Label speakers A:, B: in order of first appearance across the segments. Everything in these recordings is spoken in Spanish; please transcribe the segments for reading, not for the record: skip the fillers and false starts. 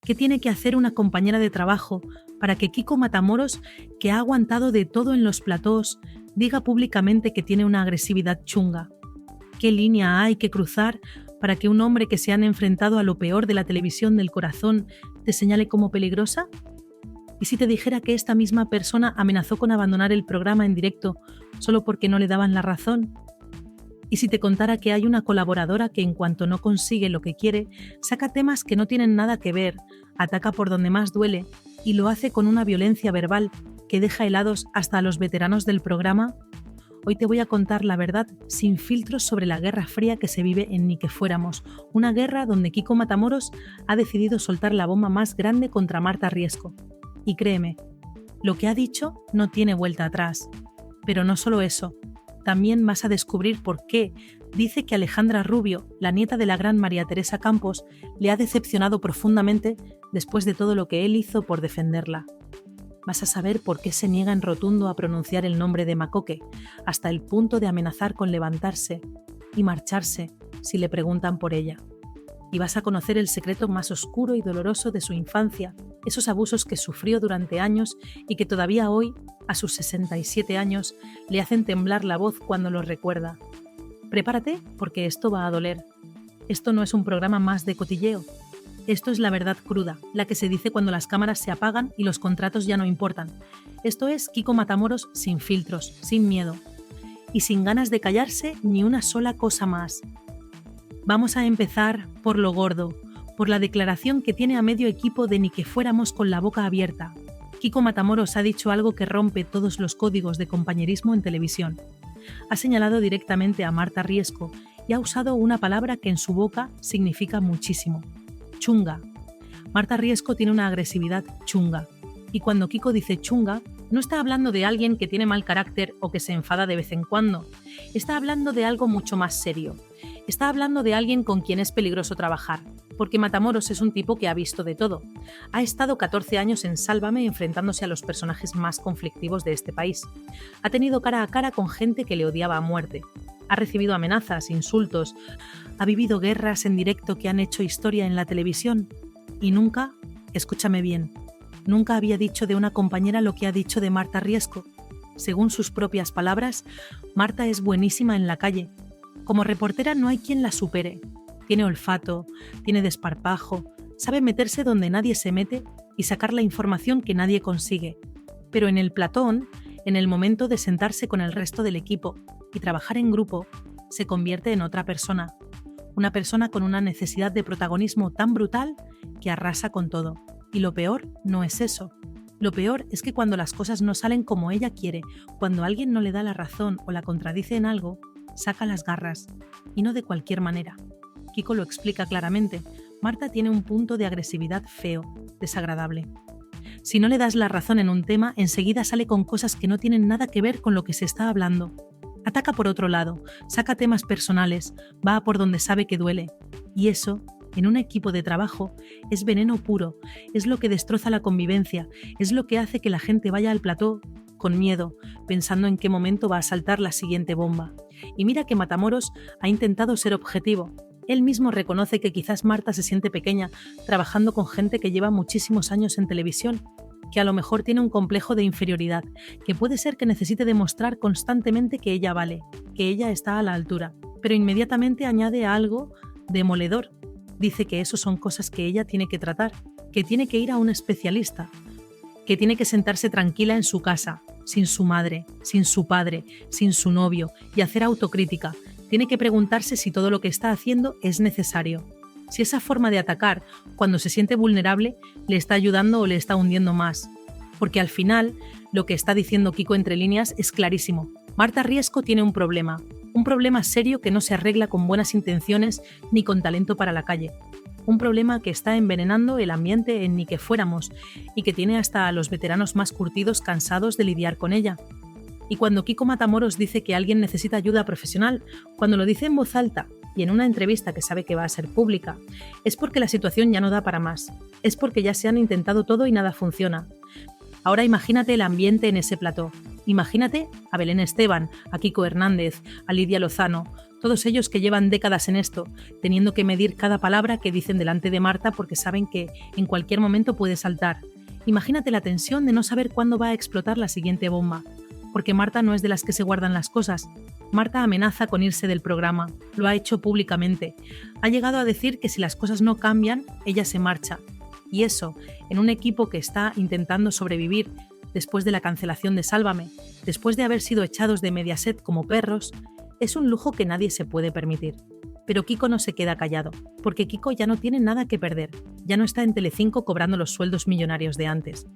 A: ¿Qué tiene que hacer una compañera de trabajo para que Kiko Matamoros, que ha aguantado de todo en los platós, diga públicamente que tiene una agresividad chunga? ¿Qué línea hay que cruzar para que un hombre que se han enfrentado a lo peor de la televisión del corazón te señale como peligrosa? ¿Y si te dijera que esta misma persona amenazó con abandonar el programa en directo solo porque no le daban la razón? ¿Y si te contara que hay una colaboradora que en cuanto no consigue lo que quiere, saca temas que no tienen nada que ver, ataca por donde más duele y lo hace con una violencia verbal que deja helados hasta a los veteranos del programa? Hoy te voy a contar la verdad sin filtros sobre la guerra fría que se vive en Ni que fuéramos, una guerra donde Kiko Matamoros ha decidido soltar la bomba más grande contra Marta Riesco. Y créeme, lo que ha dicho no tiene vuelta atrás. Pero no solo eso, también vas a descubrir por qué dice que Alejandra Rubio, la nieta de la gran María Teresa Campos, le ha decepcionado profundamente después de todo lo que él hizo por defenderla. Vas a saber por qué se niega en rotundo a pronunciar el nombre de Macoque, hasta el punto de amenazar con levantarse y marcharse si le preguntan por ella. Y vas a conocer el secreto más oscuro y doloroso de su infancia, esos abusos que sufrió durante años y que todavía hoy, a sus 67 años, le hacen temblar la voz cuando los recuerda. Prepárate, porque esto va a doler. Esto no es un programa más de cotilleo. Esto es la verdad cruda, la que se dice cuando las cámaras se apagan y los contratos ya no importan. Esto es Kiko Matamoros sin filtros, sin miedo. Y sin ganas de callarse ni una sola cosa más. Vamos a empezar por lo gordo, por la declaración que tiene a medio equipo de Ni que fuéramos con la boca abierta. Kiko Matamoros ha dicho algo que rompe todos los códigos de compañerismo en televisión. Ha señalado directamente a Marta Riesco y ha usado una palabra que en su boca significa muchísimo: chunga. Marta Riesco tiene una agresividad chunga. Y cuando Kiko dice chunga, no está hablando de alguien que tiene mal carácter o que se enfada de vez en cuando. Está hablando de algo mucho más serio. Está hablando de alguien con quien es peligroso trabajar, porque Matamoros es un tipo que ha visto de todo. Ha estado 14 años en Sálvame enfrentándose a los personajes más conflictivos de este país. Ha tenido cara a cara con gente que le odiaba a muerte. Ha recibido amenazas, insultos. Ha vivido guerras en directo que han hecho historia en la televisión. Y nunca, escúchame bien, nunca había dicho de una compañera lo que ha dicho de Marta Riesco. Según sus propias palabras, Marta es buenísima en la calle. Como reportera no hay quien la supere. Tiene olfato, tiene desparpajo, sabe meterse donde nadie se mete y sacar la información que nadie consigue. Pero en el platón, en el momento de sentarse con el resto del equipo y trabajar en grupo, se convierte en otra persona. Una persona con una necesidad de protagonismo tan brutal que arrasa con todo. Y lo peor no es eso. Lo peor es que cuando las cosas no salen como ella quiere, cuando alguien no le da la razón o la contradice en algo, saca las garras. Y no de cualquier manera. Kiko lo explica claramente. Marta tiene un punto de agresividad feo, desagradable. Si no le das la razón en un tema, enseguida sale con cosas que no tienen nada que ver con lo que se está hablando. Ataca por otro lado, saca temas personales, va a por donde sabe que duele. Y eso, en un equipo de trabajo, es veneno puro, es lo que destroza la convivencia, es lo que hace que la gente vaya al plató con miedo, pensando en qué momento va a saltar la siguiente bomba. Y mira que Matamoros ha intentado ser objetivo. Él mismo reconoce que quizás Marta se siente pequeña trabajando con gente que lleva muchísimos años en televisión, que a lo mejor tiene un complejo de inferioridad, que puede ser que necesite demostrar constantemente que ella vale, que ella está a la altura. Pero inmediatamente añade algo demoledor. Dice que eso son cosas que ella tiene que tratar, que tiene que ir a un especialista, que tiene que sentarse tranquila en su casa, sin su madre, sin su padre, sin su novio, y hacer autocrítica. Tiene que preguntarse si todo lo que está haciendo es necesario. Si esa forma de atacar, cuando se siente vulnerable, le está ayudando o le está hundiendo más. Porque al final, lo que está diciendo Kiko entre líneas es clarísimo. Marta Riesco tiene un problema serio que no se arregla con buenas intenciones ni con talento para la calle. Un problema que está envenenando el ambiente en Ni que fuéramos y que tiene hasta a los veteranos más curtidos cansados de lidiar con ella. Y cuando Kiko Matamoros dice que alguien necesita ayuda profesional, cuando lo dice en voz alta y en una entrevista que sabe que va a ser pública, es porque la situación ya no da para más. Es porque ya se han intentado todo y nada funciona. Ahora imagínate el ambiente en ese plató. Imagínate a Belén Esteban, a Kiko Hernández, a Lidia Lozano, todos ellos que llevan décadas en esto, teniendo que medir cada palabra que dicen delante de Marta porque saben que en cualquier momento puede saltar. Imagínate la tensión de no saber cuándo va a explotar la siguiente bomba, porque Marta no es de las que se guardan las cosas. Marta amenaza con irse del programa, lo ha hecho públicamente. Ha llegado a decir que si las cosas no cambian, ella se marcha. Y eso, en un equipo que está intentando sobrevivir después de la cancelación de Sálvame, después de haber sido echados de Mediaset como perros, es un lujo que nadie se puede permitir. Pero Kiko no se queda callado, porque Kiko ya no tiene nada que perder, ya no está en Telecinco cobrando los sueldos millonarios de antes.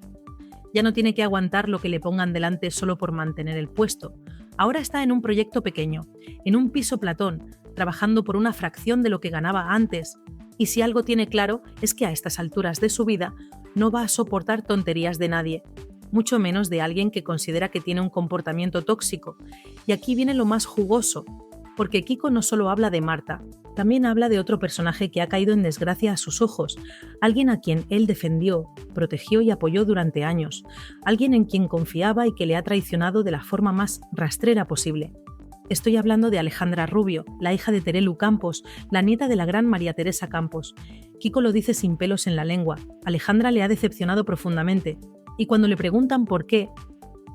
A: Ya no tiene que aguantar lo que le pongan delante solo por mantener el puesto. Ahora está en un proyecto pequeño, en un piso Platón, trabajando por una fracción de lo que ganaba antes. Y si algo tiene claro es que a estas alturas de su vida no va a soportar tonterías de nadie, mucho menos de alguien que considera que tiene un comportamiento tóxico. Y aquí viene lo más jugoso, porque Kiko no solo habla de Marta, también habla de otro personaje que ha caído en desgracia a sus ojos, alguien a quien él defendió, protegió y apoyó durante años, alguien en quien confiaba y que le ha traicionado de la forma más rastrera posible. Estoy hablando de Alejandra Rubio, la hija de Terelu Campos, la nieta de la gran María Teresa Campos. Kiko lo dice sin pelos en la lengua, Alejandra le ha decepcionado profundamente, y cuando le preguntan por qué,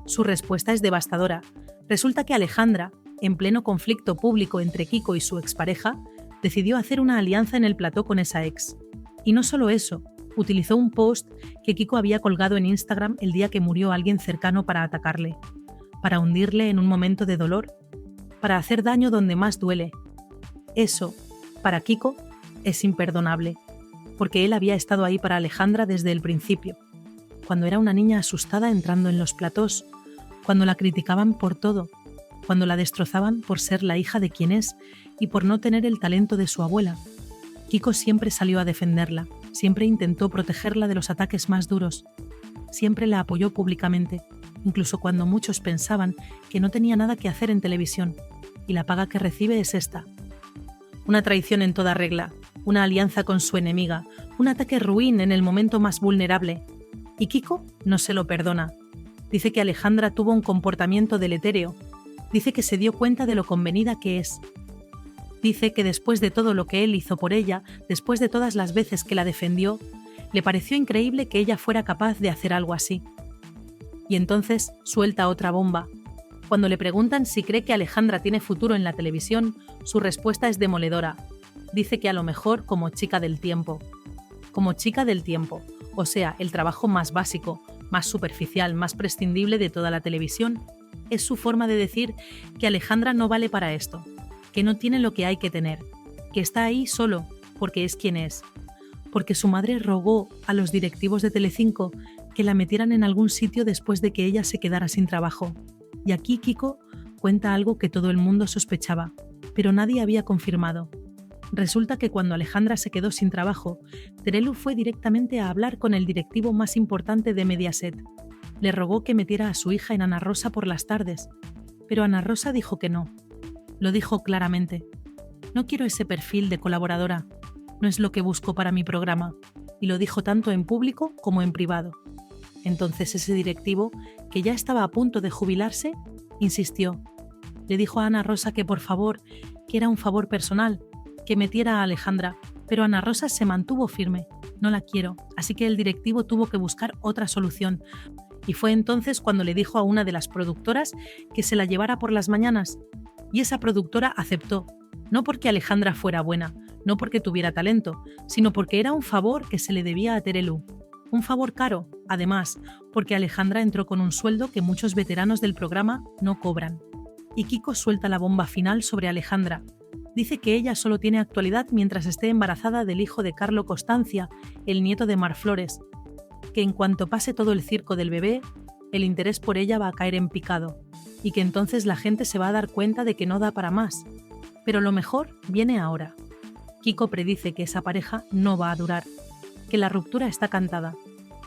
A: su respuesta es devastadora. Resulta que Alejandra, en pleno conflicto público entre Kiko y su expareja, decidió hacer una alianza en el plató con esa ex. Y no solo eso, utilizó un post que Kiko había colgado en Instagram el día que murió alguien cercano para atacarle, para hundirle en un momento de dolor, para hacer daño donde más duele. Eso, para Kiko, es imperdonable, porque él había estado ahí para Alejandra desde el principio, cuando era una niña asustada entrando en los platós, cuando la criticaban por todo, cuando la destrozaban por ser la hija de quien es y por no tener el talento de su abuela. Kiko siempre salió a defenderla, siempre intentó protegerla de los ataques más duros, siempre la apoyó públicamente, incluso cuando muchos pensaban que no tenía nada que hacer en televisión, y la paga que recibe es esta. Una traición en toda regla, una alianza con su enemiga, un ataque ruin en el momento más vulnerable. Y Kiko no se lo perdona. Dice que Alejandra tuvo un comportamiento deletéreo. Dice que se dio cuenta de lo convenida que es. Dice que después de todo lo que él hizo por ella, después de todas las veces que la defendió, le pareció increíble que ella fuera capaz de hacer algo así. Y entonces suelta otra bomba. Cuando le preguntan si cree que Alejandra tiene futuro en la televisión, su respuesta es demoledora. Dice que a lo mejor como chica del tiempo. Como chica del tiempo, o sea, el trabajo más básico, más superficial, más prescindible de toda la televisión. Es su forma de decir que Alejandra no vale para esto, que no tiene lo que hay que tener, que está ahí solo porque es quien es, porque su madre rogó a los directivos de Telecinco que la metieran en algún sitio después de que ella se quedara sin trabajo. Y aquí Kiko cuenta algo que todo el mundo sospechaba, pero nadie había confirmado. Resulta que cuando Alejandra se quedó sin trabajo, Terelu fue directamente a hablar con el directivo más importante de Mediaset. Le rogó que metiera a su hija en Ana Rosa por las tardes, pero Ana Rosa dijo que no. Lo dijo claramente. No quiero ese perfil de colaboradora, no es lo que busco para mi programa, y lo dijo tanto en público como en privado. Entonces ese directivo, que ya estaba a punto de jubilarse, insistió. Le dijo a Ana Rosa que por favor, que era un favor personal, que metiera a Alejandra, pero Ana Rosa se mantuvo firme. No la quiero, así que el directivo tuvo que buscar otra solución. Y fue entonces cuando le dijo a una de las productoras que se la llevara por las mañanas. Y esa productora aceptó, no porque Alejandra fuera buena, no porque tuviera talento, sino porque era un favor que se le debía a Terelu. Un favor caro, además, porque Alejandra entró con un sueldo que muchos veteranos del programa no cobran. Y Kiko suelta la bomba final sobre Alejandra. Dice que ella solo tiene actualidad mientras esté embarazada del hijo de Carlo Constancia, el nieto de Mar Flores, que en cuanto pase todo el circo del bebé, el interés por ella va a caer en picado, y que entonces la gente se va a dar cuenta de que no da para más. Pero lo mejor viene ahora. Kiko predice que esa pareja no va a durar, que la ruptura está cantada,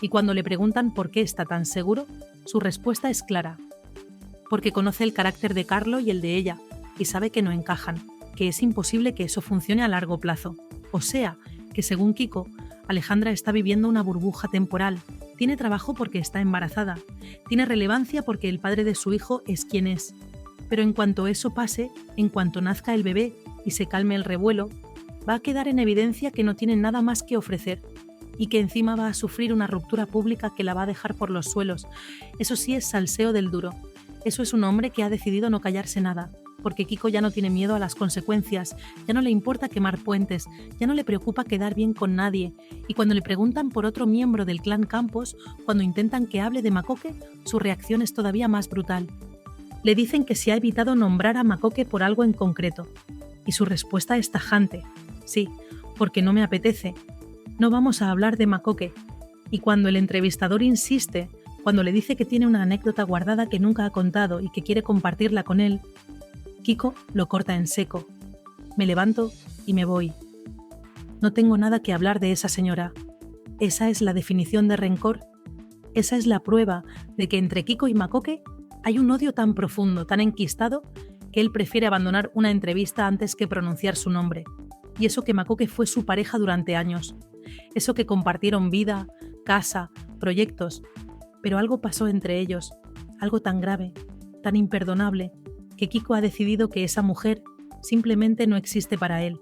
A: y cuando le preguntan por qué está tan seguro, su respuesta es clara. Porque conoce el carácter de Carlo y el de ella, y sabe que no encajan, que es imposible que eso funcione a largo plazo. O sea, que según Kiko, Alejandra está viviendo una burbuja temporal. Tiene trabajo porque está embarazada. Tiene relevancia porque el padre de su hijo es quien es. Pero en cuanto eso pase, en cuanto nazca el bebé y se calme el revuelo, va a quedar en evidencia que no tiene nada más que ofrecer y que encima va a sufrir una ruptura pública que la va a dejar por los suelos. Eso sí es salseo del duro. Eso es un hombre que ha decidido no callarse nada, porque Kiko ya no tiene miedo a las consecuencias, ya no le importa quemar puentes, ya no le preocupa quedar bien con nadie, y cuando le preguntan por otro miembro del clan Campos, cuando intentan que hable de Macoque, su reacción es todavía más brutal. Le dicen que se ha evitado nombrar a Macoque por algo en concreto, y su respuesta es tajante: sí, porque no me apetece. No vamos a hablar de Macoque. Y cuando el entrevistador insiste, cuando le dice que tiene una anécdota guardada que nunca ha contado y que quiere compartirla con él, Kiko lo corta en seco. Me levanto y me voy. No tengo nada que hablar de esa señora. Esa es la definición de rencor. Esa es la prueba de que entre Kiko y Macoque hay un odio tan profundo, tan enquistado, que él prefiere abandonar una entrevista antes que pronunciar su nombre. Y eso que Macoque fue su pareja durante años. Eso que compartieron vida, casa, proyectos. Pero algo pasó entre ellos, algo tan grave, tan imperdonable, que Kiko ha decidido que esa mujer simplemente no existe para él.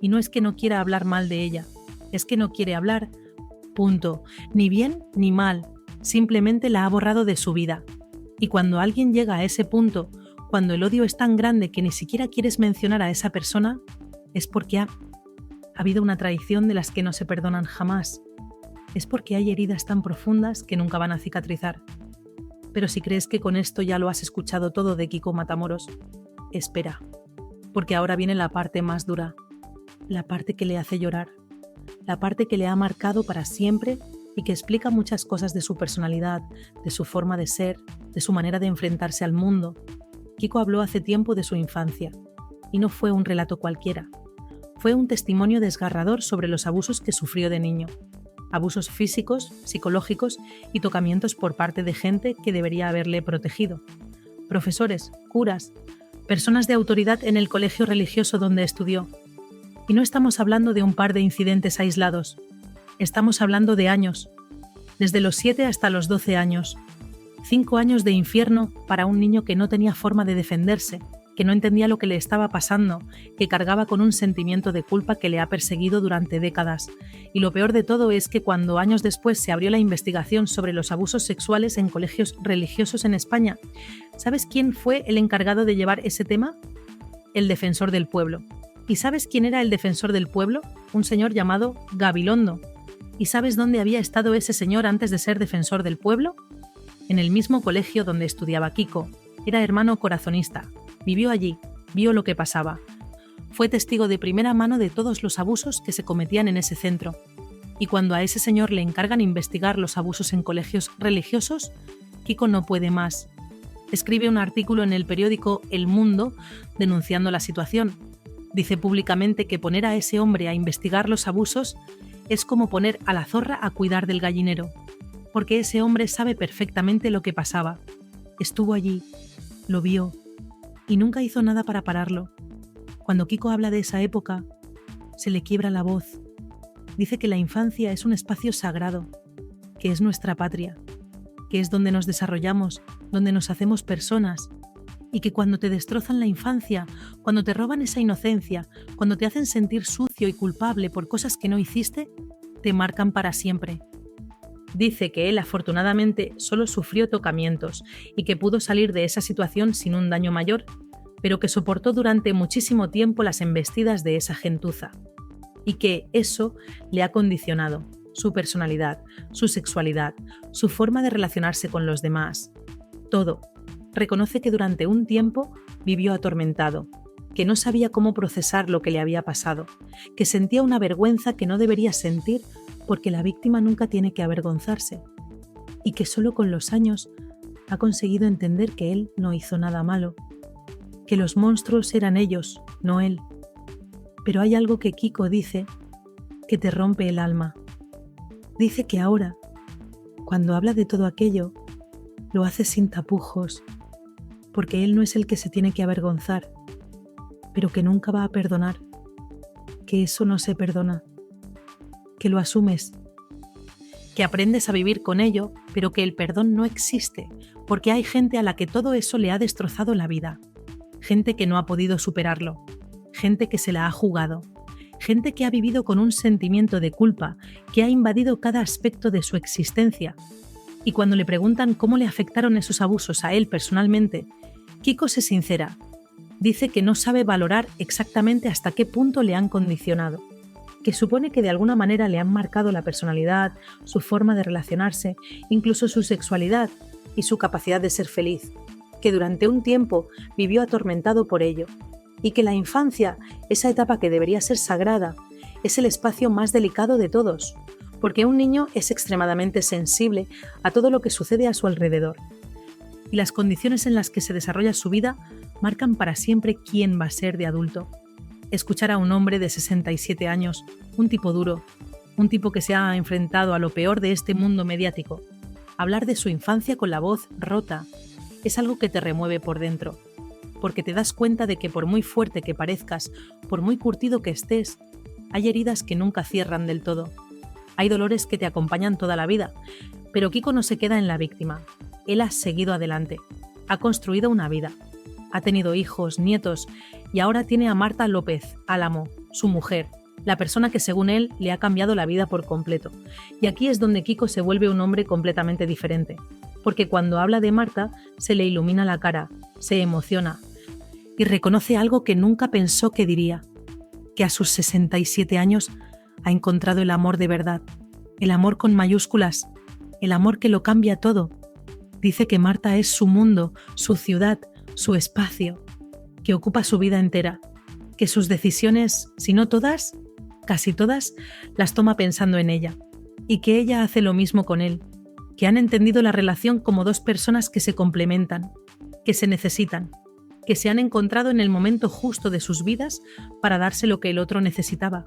A: Y no es que no quiera hablar mal de ella, es que no quiere hablar, punto, ni bien ni mal, simplemente la ha borrado de su vida. Y cuando alguien llega a ese punto, cuando el odio es tan grande que ni siquiera quieres mencionar a esa persona, es porque ha habido una traición de las que no se perdonan jamás. Es porque hay heridas tan profundas que nunca van a cicatrizar. Pero si crees que con esto ya lo has escuchado todo de Kiko Matamoros, espera, porque ahora viene la parte más dura, la parte que le hace llorar, la parte que le ha marcado para siempre y que explica muchas cosas de su personalidad, de su forma de ser, de su manera de enfrentarse al mundo. Kiko habló hace tiempo de su infancia, y no fue un relato cualquiera. Fue un testimonio desgarrador sobre los abusos que sufrió de niño. Abusos físicos, psicológicos y tocamientos por parte de gente que debería haberle protegido. Profesores, curas, personas de autoridad en el colegio religioso donde estudió. Y no estamos hablando de un par de incidentes aislados. Estamos hablando de años. Desde los 7 hasta los 12 años. 5 años de infierno para un niño que no tenía forma de defenderse, que no entendía lo que le estaba pasando, que cargaba con un sentimiento de culpa que le ha perseguido durante décadas. Y lo peor de todo es que cuando años después se abrió la investigación sobre los abusos sexuales en colegios religiosos en España, ¿sabes quién fue el encargado de llevar ese tema? El defensor del pueblo. ¿Y sabes quién era el defensor del pueblo? Un señor llamado Gabilondo. ¿Y sabes dónde había estado ese señor antes de ser defensor del pueblo? En el mismo colegio donde estudiaba Kiko. Era hermano corazonista. Vivió allí, vio lo que pasaba. Fue testigo de primera mano de todos los abusos que se cometían en ese centro. Y cuando a ese señor le encargan investigar los abusos en colegios religiosos, Kiko no puede más. Escribe un artículo en el periódico El Mundo denunciando la situación. Dice públicamente que poner a ese hombre a investigar los abusos es como poner a la zorra a cuidar del gallinero, porque ese hombre sabe perfectamente lo que pasaba. Estuvo allí, lo vio, y nunca hizo nada para pararlo. Cuando Kiko habla de esa época, se le quiebra la voz. Dice que la infancia es un espacio sagrado, que es nuestra patria, que es donde nos desarrollamos, donde nos hacemos personas, y que cuando te destrozan la infancia, cuando te roban esa inocencia, cuando te hacen sentir sucio y culpable por cosas que no hiciste, te marcan para siempre. Dice que él afortunadamente solo sufrió tocamientos y que pudo salir de esa situación sin un daño mayor, pero que soportó durante muchísimo tiempo las embestidas de esa gentuza. Y que eso le ha condicionado su personalidad, su sexualidad, su forma de relacionarse con los demás. Todo. Reconoce que durante un tiempo vivió atormentado, que no sabía cómo procesar lo que le había pasado, que sentía una vergüenza que no debería sentir porque la víctima nunca tiene que avergonzarse, y que solo con los años ha conseguido entender que él no hizo nada malo, que los monstruos eran ellos, no él. Pero hay algo que Kiko dice que te rompe el alma. Dice que ahora, cuando habla de todo aquello, lo hace sin tapujos, porque él no es el que se tiene que avergonzar, pero que nunca va a perdonar, que eso no se perdona. que lo asumes, que aprendes a vivir con ello, pero que el perdón no existe, porque hay gente a la que todo eso le ha destrozado la vida, gente que no ha podido superarlo, gente que se la ha jugado, gente que ha vivido con un sentimiento de culpa que ha invadido cada aspecto de su existencia. Y cuando le preguntan cómo le afectaron esos abusos a él personalmente, Kiko se sincera. Dice que no sabe valorar exactamente hasta qué punto le han condicionado, que supone que de alguna manera le han marcado la personalidad, su forma de relacionarse, incluso su sexualidad y su capacidad de ser feliz, que durante un tiempo vivió atormentado por ello, y que la infancia, esa etapa que debería ser sagrada, es el espacio más delicado de todos, porque un niño es extremadamente sensible a todo lo que sucede a su alrededor. Y las condiciones en las que se desarrolla su vida marcan para siempre quién va a ser de adulto. Escuchar a un hombre de 67 años, un tipo duro, un tipo que se ha enfrentado a lo peor de este mundo mediático, hablar de su infancia con la voz rota, es algo que te remueve por dentro, porque te das cuenta de que por muy fuerte que parezcas, por muy curtido que estés, hay heridas que nunca cierran del todo. Hay dolores que te acompañan toda la vida, pero Kiko no se queda en la víctima. Él ha seguido adelante, ha construido una vida, ha tenido hijos, nietos y ahora tiene a Marta López Álamo, su mujer, la persona que según él le ha cambiado la vida por completo. Y aquí es donde Kiko se vuelve un hombre completamente diferente, porque cuando habla de Marta se le ilumina la cara, se emociona y reconoce algo que nunca pensó que diría, que a sus 67 años ha encontrado el amor de verdad, el amor con mayúsculas, el amor que lo cambia todo. Dice que Marta es su mundo, su ciudad, su espacio, que ocupa su vida entera, que sus decisiones, si no todas, casi todas, las toma pensando en ella, y que ella hace lo mismo con él, que han entendido la relación como dos personas que se complementan, que se necesitan, que se han encontrado en el momento justo de sus vidas para darse lo que el otro necesitaba.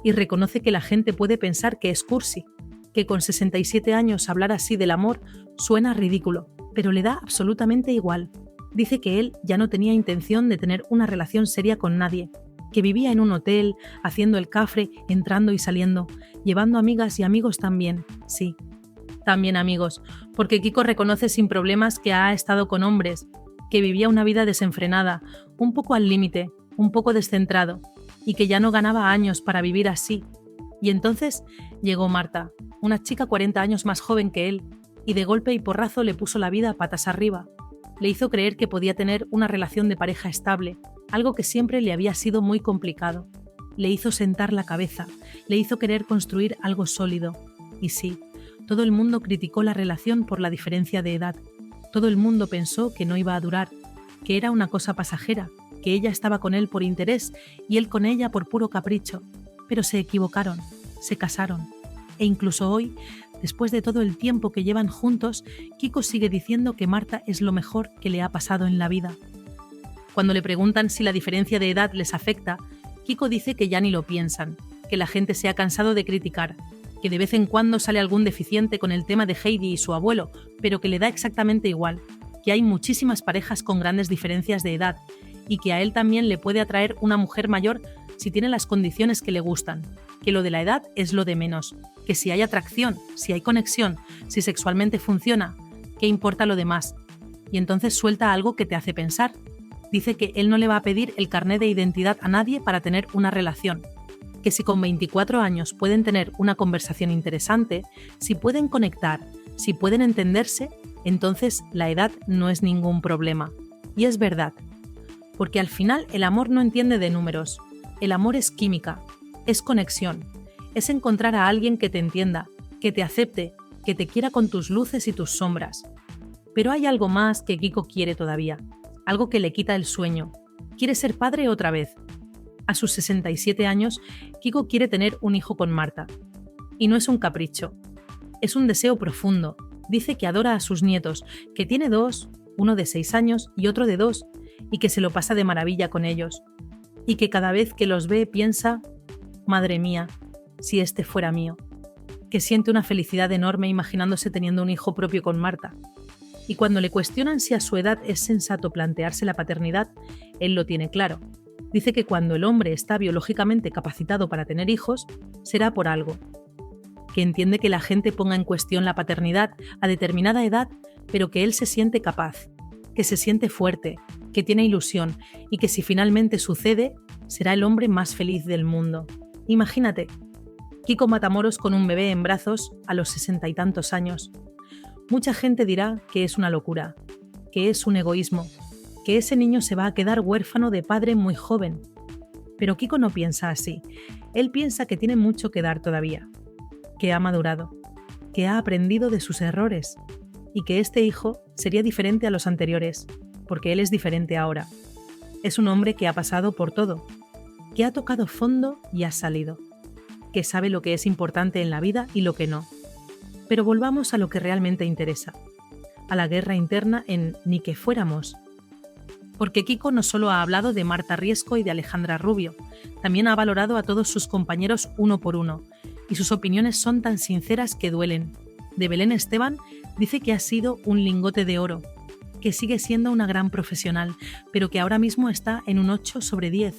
A: Y reconoce que la gente puede pensar que es cursi, que con 67 años hablar así del amor suena ridículo, pero le da absolutamente igual. Dice que él ya no tenía intención de tener una relación seria con nadie, que vivía en un hotel, haciendo el cafre, entrando y saliendo, llevando amigas y amigos también, sí, también amigos, porque Kiko reconoce sin problemas que ha estado con hombres, que vivía una vida desenfrenada, un poco al límite, un poco descentrado, y que ya no ganaba años para vivir así. Y entonces llegó Marta, una chica 40 años más joven que él, y de golpe y porrazo le puso la vida patas arriba. Le hizo creer que podía tener una relación de pareja estable, algo que siempre le había sido muy complicado. Le hizo sentar la cabeza, le hizo querer construir algo sólido. Y sí, todo el mundo criticó la relación por la diferencia de edad. Todo el mundo pensó que no iba a durar, que era una cosa pasajera, que ella estaba con él por interés y él con ella por puro capricho. Pero se equivocaron, se casaron. E incluso hoy, después de todo el tiempo que llevan juntos, Kiko sigue diciendo que Marta es lo mejor que le ha pasado en la vida. Cuando le preguntan si la diferencia de edad les afecta, Kiko dice que ya ni lo piensan, que la gente se ha cansado de criticar, que de vez en cuando sale algún deficiente con el tema de Heidi y su abuelo, pero que le da exactamente igual, que hay muchísimas parejas con grandes diferencias de edad y que a él también le puede atraer una mujer mayor si tiene las condiciones que le gustan, que lo de la edad es lo de menos, que si hay atracción, si hay conexión, si sexualmente funciona, ¿qué importa lo demás? Y entonces suelta algo que te hace pensar. Dice que él no le va a pedir el carné de identidad a nadie para tener una relación, que si con 24 años pueden tener una conversación interesante, si pueden conectar, si pueden entenderse, entonces la edad no es ningún problema. Y es verdad, porque al final el amor no entiende de números. El amor es química, es conexión, es encontrar a alguien que te entienda, que te acepte, que te quiera con tus luces y tus sombras. Pero hay algo más que Kiko quiere todavía, algo que le quita el sueño. Quiere ser padre otra vez. A sus 67 años, Kiko quiere tener un hijo con Marta. Y no es un capricho, es un deseo profundo. Dice que adora a sus nietos, que tiene 2, uno de 6 años y otro de 2, y que se lo pasa de maravilla con ellos. Y que cada vez que los ve piensa, madre mía, si este fuera mío. Que siente una felicidad enorme imaginándose teniendo un hijo propio con Marta. Y cuando le cuestionan si a su edad es sensato plantearse la paternidad, él lo tiene claro. Dice que cuando el hombre está biológicamente capacitado para tener hijos, será por algo, que entiende que la gente ponga en cuestión la paternidad a determinada edad, pero que él se siente capaz, que se siente fuerte, que tiene ilusión y que si finalmente sucede, será el hombre más feliz del mundo. Imagínate, Kiko Matamoros con un bebé en brazos a los 60 y tantos años. Mucha gente dirá que es una locura, que es un egoísmo, que ese niño se va a quedar huérfano de padre muy joven. Pero Kiko no piensa así. Él piensa que tiene mucho que dar todavía, que ha madurado, que ha aprendido de sus errores y que este hijo sería diferente a los anteriores, porque él es diferente ahora. Es un hombre que ha pasado por todo, que ha tocado fondo y ha salido, que sabe lo que es importante en la vida y lo que no. Pero volvamos a lo que realmente interesa, a la guerra interna en Ni que fuéramos. Porque Kiko no solo ha hablado de Marta Riesco y de Alejandra Rubio, también ha valorado a todos sus compañeros uno por uno, y sus opiniones son tan sinceras que duelen. De Belén Esteban dice que ha sido un lingote de oro, que sigue siendo una gran profesional, pero que ahora mismo está en un 8/10,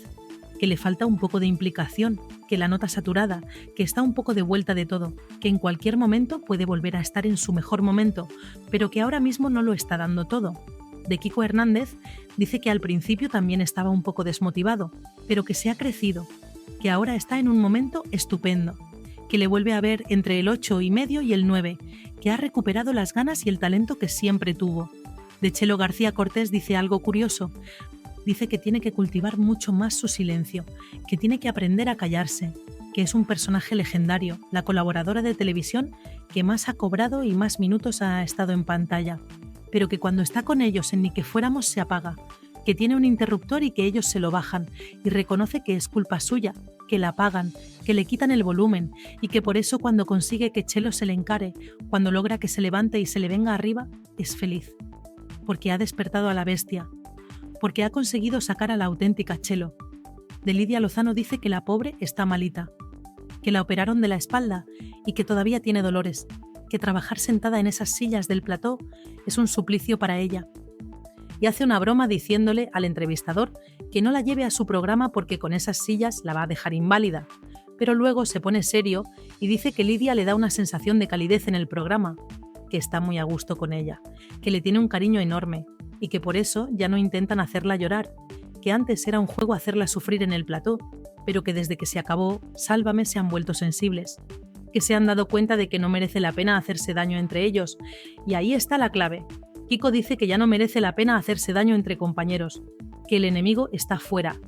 A: que le falta un poco de implicación, que la nota saturada, que está un poco de vuelta de todo, que en cualquier momento puede volver a estar en su mejor momento, pero que ahora mismo no lo está dando todo. De Kiko Hernández dice que al principio también estaba un poco desmotivado, pero que se ha crecido, que ahora está en un momento estupendo, que le vuelve a ver entre el 8,5 y el 9, que ha recuperado las ganas y el talento que siempre tuvo. De Chelo García Cortés dice algo curioso. Dice que tiene que cultivar mucho más su silencio, que tiene que aprender a callarse, que es un personaje legendario, la colaboradora de televisión que más ha cobrado y más minutos ha estado en pantalla, pero que cuando está con ellos en Ni que fuéramos se apaga, que tiene un interruptor y que ellos se lo bajan, y reconoce que es culpa suya, que la apagan, que le quitan el volumen, y que por eso cuando consigue que Chelo se le encare, cuando logra que se levante y se le venga arriba, es feliz, porque ha despertado a la bestia, porque ha conseguido sacar a la auténtica Chelo. De Lidia Lozano dice que la pobre está malita, que la operaron de la espalda y que todavía tiene dolores, que trabajar sentada en esas sillas del plató es un suplicio para ella. Y hace una broma diciéndole al entrevistador que no la lleve a su programa porque con esas sillas la va a dejar inválida, pero luego se pone serio y dice que Lidia le da una sensación de calidez en el programa, que está muy a gusto con ella, que le tiene un cariño enorme, y que por eso ya no intentan hacerla llorar, que antes era un juego hacerla sufrir en el plató, pero que desde que se acabó Sálvame se han vuelto sensibles, que se han dado cuenta de que no merece la pena hacerse daño entre ellos, y ahí está la clave. Kiko dice que ya no merece la pena hacerse daño entre compañeros, que el enemigo está fuera,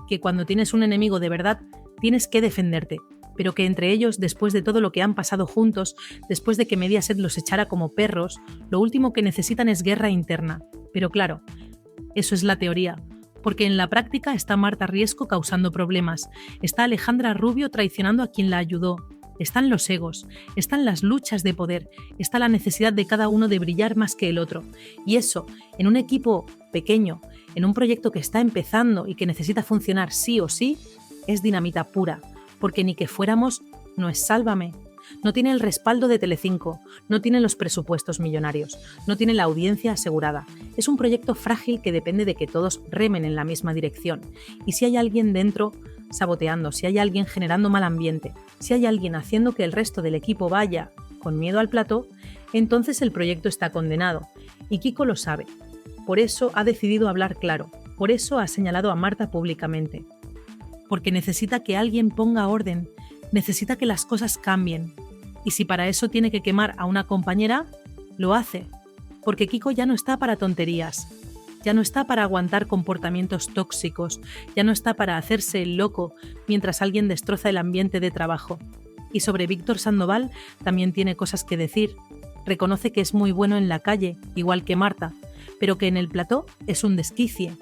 A: que cuando tienes un enemigo de verdad tienes que defenderte, pero que entre ellos, después de todo lo que han pasado juntos, después de que Mediaset los echara como perros, lo último que necesitan es guerra interna. Pero claro, eso es la teoría, porque en la práctica está Marta Riesco causando problemas, está Alejandra Rubio traicionando a quien la ayudó, están los egos, están las luchas de poder, está la necesidad de cada uno de brillar más que el otro. Y eso, en un equipo pequeño, en un proyecto que está empezando y que necesita funcionar sí o sí, es dinamita pura, porque Ni que fuéramos no es Sálvame. No tiene el respaldo de Telecinco, no tiene los presupuestos millonarios, no tiene la audiencia asegurada. Es un proyecto frágil que depende de que todos remen en la misma dirección. Y si hay alguien dentro saboteando, si hay alguien generando mal ambiente, si hay alguien haciendo que el resto del equipo vaya con miedo al plató, entonces el proyecto está condenado. Y Kiko lo sabe. Por eso ha decidido hablar claro. Por eso ha señalado a Marta públicamente. Porque necesita que alguien ponga orden, necesita que las cosas cambien. Y si para eso tiene que quemar a una compañera, lo hace. Porque Kiko ya no está para tonterías, ya no está para aguantar comportamientos tóxicos, ya no está para hacerse el loco mientras alguien destroza el ambiente de trabajo. Y sobre Víctor Sandoval también tiene cosas que decir. Reconoce que es muy bueno en la calle, igual que Marta, pero que en el plató es un desquicie.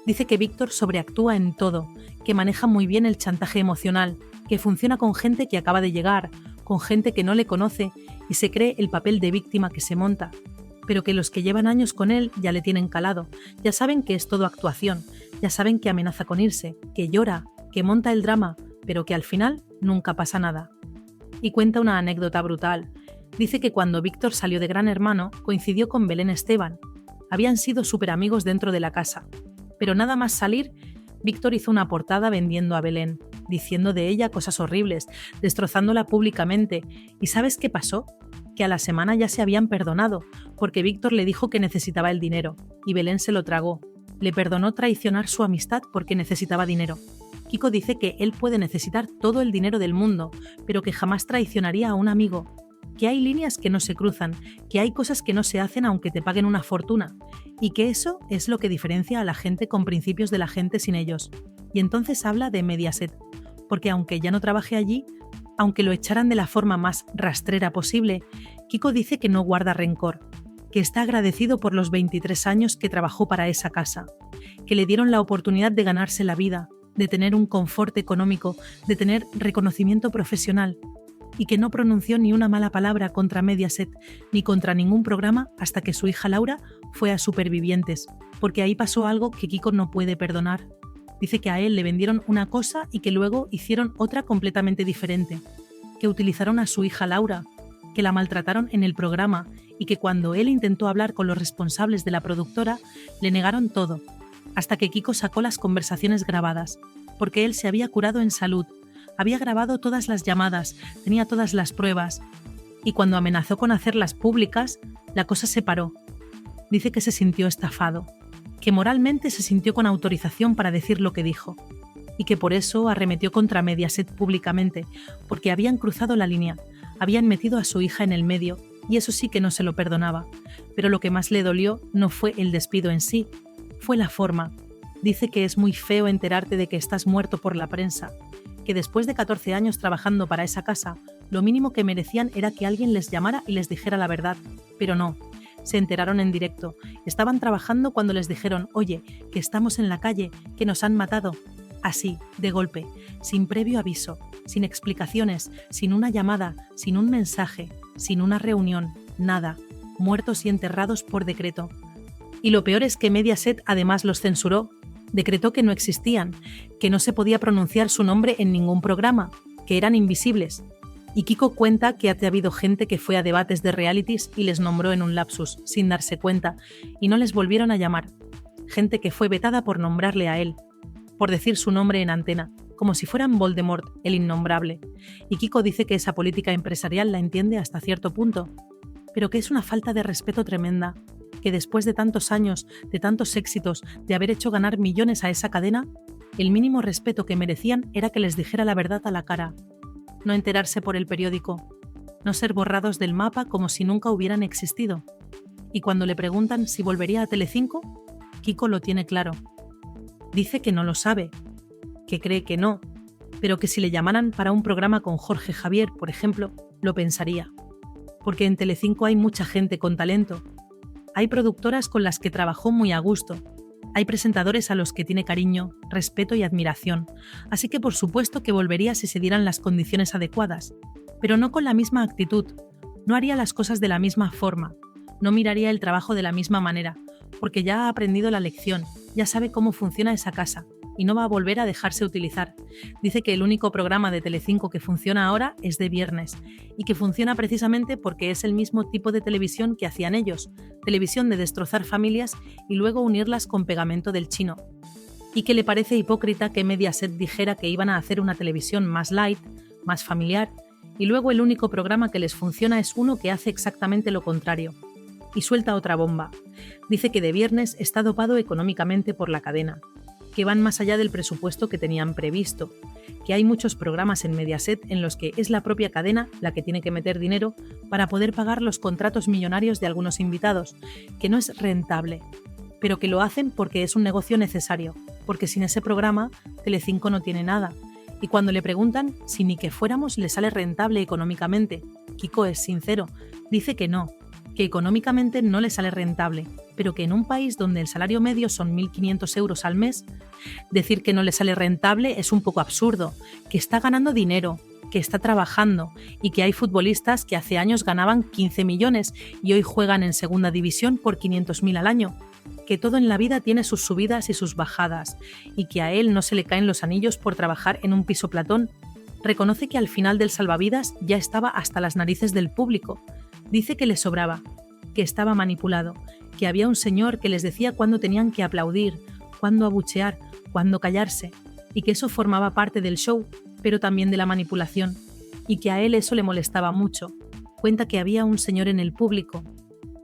A: Dice que Víctor sobreactúa en todo, que maneja muy bien el chantaje emocional, que funciona con gente que acaba de llegar, con gente que no le conoce y se cree el papel de víctima que se monta, pero que los que llevan años con él ya le tienen calado, ya saben que es todo actuación, ya saben que amenaza con irse, que llora, que monta el drama, pero que al final nunca pasa nada. Y cuenta una anécdota brutal. Dice que cuando Víctor salió de Gran Hermano coincidió con Belén Esteban. Habían sido súper amigos dentro de la casa, pero nada más salir, Víctor hizo una portada vendiendo a Belén. diciendo de ella cosas horribles, destrozándola públicamente. ¿Y sabes qué pasó? Que a la semana ya se habían perdonado, porque Víctor le dijo que necesitaba el dinero, y Belén se lo tragó. Le perdonó traicionar su amistad porque necesitaba dinero. Kiko dice que él puede necesitar todo el dinero del mundo, pero que jamás traicionaría a un amigo, que hay líneas que no se cruzan, que hay cosas que no se hacen aunque te paguen una fortuna, y que eso es lo que diferencia a la gente con principios de la gente sin ellos. Y entonces habla de Mediaset, porque aunque ya no trabaje allí, aunque lo echaran de la forma más rastrera posible, Kiko dice que no guarda rencor, que está agradecido por los 23 años que trabajó para esa casa, que le dieron la oportunidad de ganarse la vida, de tener un confort económico, de tener reconocimiento profesional, y que no pronunció ni una mala palabra contra Mediaset ni contra ningún programa hasta que su hija Laura fue a Supervivientes, porque ahí pasó algo que Kiko no puede perdonar. Dice que a él le vendieron una cosa y que luego hicieron otra completamente diferente, que utilizaron a su hija Laura, que la maltrataron en el programa y que cuando él intentó hablar con los responsables de la productora, le negaron todo, hasta que Kiko sacó las conversaciones grabadas, porque él se había curado en salud, había grabado todas las llamadas, tenía todas las pruebas, y cuando amenazó con hacerlas públicas, la cosa se paró. Dice que se sintió estafado, que moralmente se sintió con autorización para decir lo que dijo, y que por eso arremetió contra Mediaset públicamente, porque habían cruzado la línea, habían metido a su hija en el medio, y eso sí que no se lo perdonaba. Pero lo que más le dolió no fue el despido en sí, fue la forma. Dice que es muy feo enterarte de que estás muerto por la prensa, que después de 14 años trabajando para esa casa, lo mínimo que merecían era que alguien les llamara y les dijera la verdad, pero no. Se enteraron en directo, estaban trabajando cuando les dijeron, oye, que estamos en la calle, que nos han matado. Así, de golpe, sin previo aviso, sin explicaciones, sin una llamada, sin un mensaje, sin una reunión, nada, muertos y enterrados por decreto. Y lo peor es que Mediaset además los censuró, decretó que no existían, que no se podía pronunciar su nombre en ningún programa, que eran invisibles. Y Kiko cuenta que ha habido gente que fue a debates de realities y les nombró en un lapsus, sin darse cuenta, y no les volvieron a llamar. Gente que fue vetada por nombrarle a él, por decir su nombre en antena, como si fueran Voldemort, el innombrable. Y Kiko dice que esa política empresarial la entiende hasta cierto punto, pero que es una falta de respeto tremenda, que después de tantos años, de tantos éxitos, de haber hecho ganar millones a esa cadena, el mínimo respeto que merecían era que les dijera la verdad a la cara. No enterarse por el periódico, no ser borrados del mapa como si nunca hubieran existido. Y cuando le preguntan si volvería a Telecinco, Kiko lo tiene claro. Dice que no lo sabe, que cree que no, pero que si le llamaran para un programa con Jorge Javier, por ejemplo, lo pensaría. Porque en Telecinco hay mucha gente con talento. Hay productoras con las que trabajó muy a gusto. Hay presentadores a los que tiene cariño, respeto y admiración. Así que por supuesto que volvería si se dieran las condiciones adecuadas. Pero no con la misma actitud. No haría las cosas de la misma forma. No miraría el trabajo de la misma manera. Porque ya ha aprendido la lección. Ya sabe cómo funciona esa casa. Y no va a volver a dejarse utilizar. Dice que el único programa de Telecinco que funciona ahora es de viernes, y que funciona precisamente porque es el mismo tipo de televisión que hacían ellos, televisión de destrozar familias y luego unirlas con pegamento del chino. Y que le parece hipócrita que Mediaset dijera que iban a hacer una televisión más light, más familiar, y luego el único programa que les funciona es uno que hace exactamente lo contrario. Y suelta otra bomba. Dice que de viernes está dopado económicamente por la cadena, que van más allá del presupuesto que tenían previsto, que hay muchos programas en Mediaset en los que es la propia cadena la que tiene que meter dinero para poder pagar los contratos millonarios de algunos invitados, que no es rentable, pero que lo hacen porque es un negocio necesario, porque sin ese programa Telecinco no tiene nada. Y cuando le preguntan si ni que fuéramos le sale rentable económicamente, Kiko es sincero, dice que no, que económicamente no le sale rentable, pero que en un país donde el salario medio son 1.500 euros al mes, decir que no le sale rentable es un poco absurdo, que está ganando dinero, que está trabajando y que hay futbolistas que hace años ganaban 15 millones y hoy juegan en segunda división por 500.000 al año, que todo en la vida tiene sus subidas y sus bajadas y que a él no se le caen los anillos por trabajar en un piso Platón. Reconoce que al final del salvavidas ya estaba hasta las narices del público. Dice que le sobraba, que estaba manipulado, que había un señor que les decía cuándo tenían que aplaudir, cuándo abuchear, cuándo callarse, y que eso formaba parte del show, pero también de la manipulación, y que a él eso le molestaba mucho. Cuenta que había un señor en el público,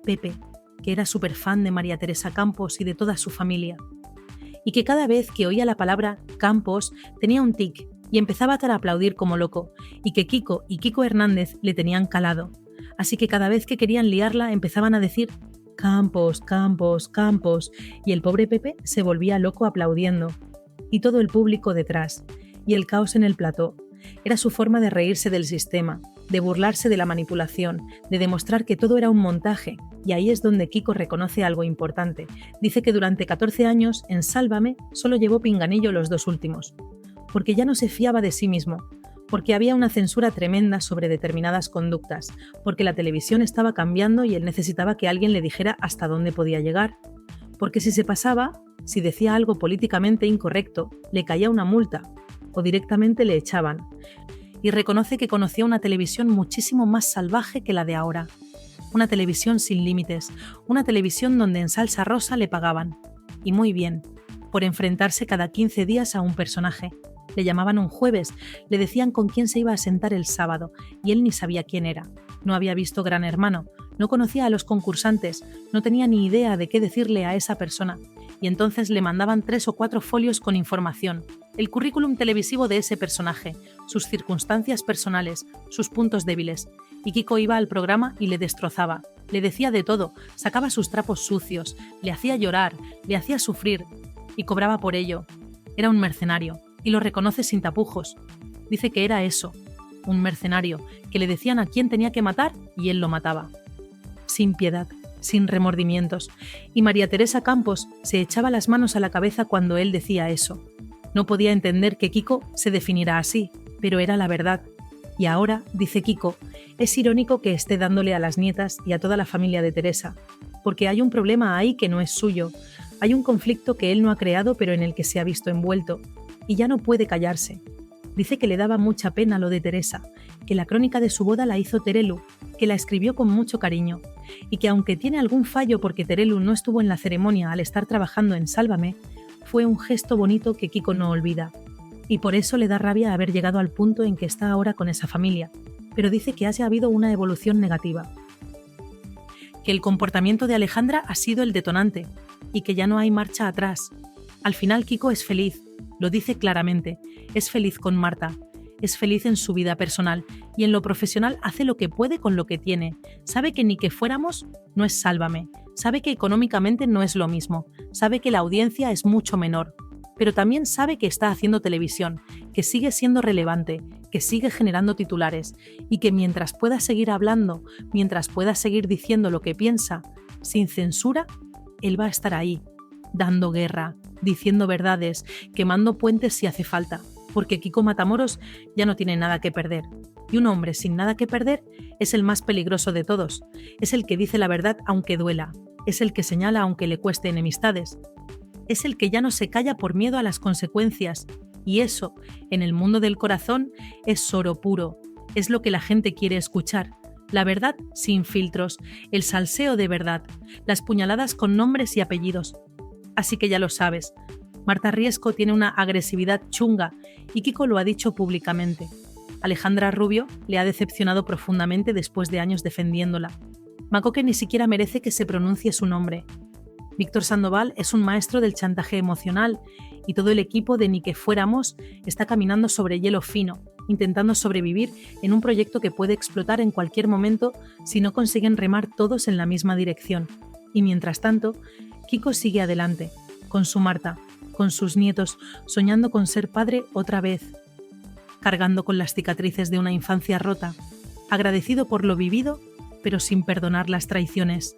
A: Pepe, que era súper fan de María Teresa Campos y de toda su familia, y que cada vez que oía la palabra Campos tenía un tic y empezaba a aplaudir como loco, y que Kiko y Kiko Hernández le tenían calado. Así que cada vez que querían liarla empezaban a decir Campos, Campos, Campos, y el pobre Pepe se volvía loco aplaudiendo. Y todo el público detrás, y el caos en el plató. Era su forma de reírse del sistema, de burlarse de la manipulación, de demostrar que todo era un montaje, y ahí es donde Kiko reconoce algo importante. Dice que durante 14 años, en Sálvame, solo llevó pinganillo los 2 últimos, porque ya no se fiaba de sí mismo, porque había una censura tremenda sobre determinadas conductas, porque la televisión estaba cambiando y él necesitaba que alguien le dijera hasta dónde podía llegar, porque si se pasaba, si decía algo políticamente incorrecto, le caía una multa, o directamente le echaban. Y reconoce que conocía una televisión muchísimo más salvaje que la de ahora. Una televisión sin límites, una televisión donde en salsa rosa le pagaban. Y muy bien, por enfrentarse cada 15 días a un personaje. Le llamaban un jueves, le decían con quién se iba a sentar el sábado, y él ni sabía quién era. No había visto Gran Hermano, no conocía a los concursantes, no tenía ni idea de qué decirle a esa persona. Y entonces le mandaban 3 o 4 folios con información, el currículum televisivo de ese personaje, sus circunstancias personales, sus puntos débiles. Y Kiko iba al programa y le destrozaba, le decía de todo, sacaba sus trapos sucios, le hacía llorar, le hacía sufrir, y cobraba por ello. Era un mercenario, y lo reconoce sin tapujos. Dice que era eso, un mercenario, que le decían a quién tenía que matar y él lo mataba. Sin piedad, sin remordimientos, y María Teresa Campos se echaba las manos a la cabeza cuando él decía eso. No podía entender que Kiko se definiera así, pero era la verdad. Y ahora, dice Kiko, es irónico que esté dándole a las nietas y a toda la familia de Teresa, porque hay un problema ahí que no es suyo, hay un conflicto que él no ha creado pero en el que se ha visto envuelto, y ya no puede callarse. Dice que le daba mucha pena lo de Teresa, que la crónica de su boda la hizo Terelu, que la escribió con mucho cariño, y que aunque tiene algún fallo porque Terelu no estuvo en la ceremonia al estar trabajando en Sálvame, fue un gesto bonito que Kiko no olvida. Y por eso le da rabia haber llegado al punto en que está ahora con esa familia, pero dice que haya habido una evolución negativa. Que el comportamiento de Alejandra ha sido el detonante, y que ya no hay marcha atrás. Al final Kiko es feliz, lo dice claramente, es feliz con Marta, es feliz en su vida personal y en lo profesional hace lo que puede con lo que tiene. Sabe que ni que fuéramos no es Sálvame, sabe que económicamente no es lo mismo, sabe que la audiencia es mucho menor, pero también sabe que está haciendo televisión, que sigue siendo relevante, que sigue generando titulares y que mientras pueda seguir hablando, mientras pueda seguir diciendo lo que piensa, sin censura, él va a estar ahí, dando guerra, diciendo verdades, quemando puentes si hace falta, porque Kiko Matamoros ya no tiene nada que perder. Y un hombre sin nada que perder es el más peligroso de todos, es el que dice la verdad aunque duela, es el que señala aunque le cueste enemistades, es el que ya no se calla por miedo a las consecuencias, y eso, en el mundo del corazón, es oro puro, es lo que la gente quiere escuchar. La verdad sin filtros, el salseo de verdad, las puñaladas con nombres y apellidos. Así que ya lo sabes, Marta Riesco tiene una agresividad chunga y Kiko lo ha dicho públicamente. Alejandra Rubio le ha decepcionado profundamente después de años defendiéndola. Macoque ni siquiera merece que se pronuncie su nombre. Víctor Sandoval es un maestro del chantaje emocional y todo el equipo de Ni que fuéramos está caminando sobre hielo fino, intentando sobrevivir en un proyecto que puede explotar en cualquier momento si no consiguen remar todos en la misma dirección. Y mientras tanto, Kiko sigue adelante, con su Marta, con sus nietos, soñando con ser padre otra vez, cargando con las cicatrices de una infancia rota, agradecido por lo vivido, pero sin perdonar las traiciones.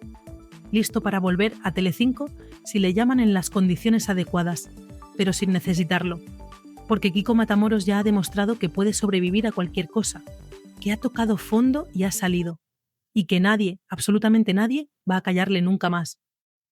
A: Listo para volver a Telecinco si le llaman en las condiciones adecuadas, pero sin necesitarlo. Porque Kiko Matamoros ya ha demostrado que puede sobrevivir a cualquier cosa, que ha tocado fondo y ha salido, y que nadie, absolutamente nadie, va a callarle nunca más.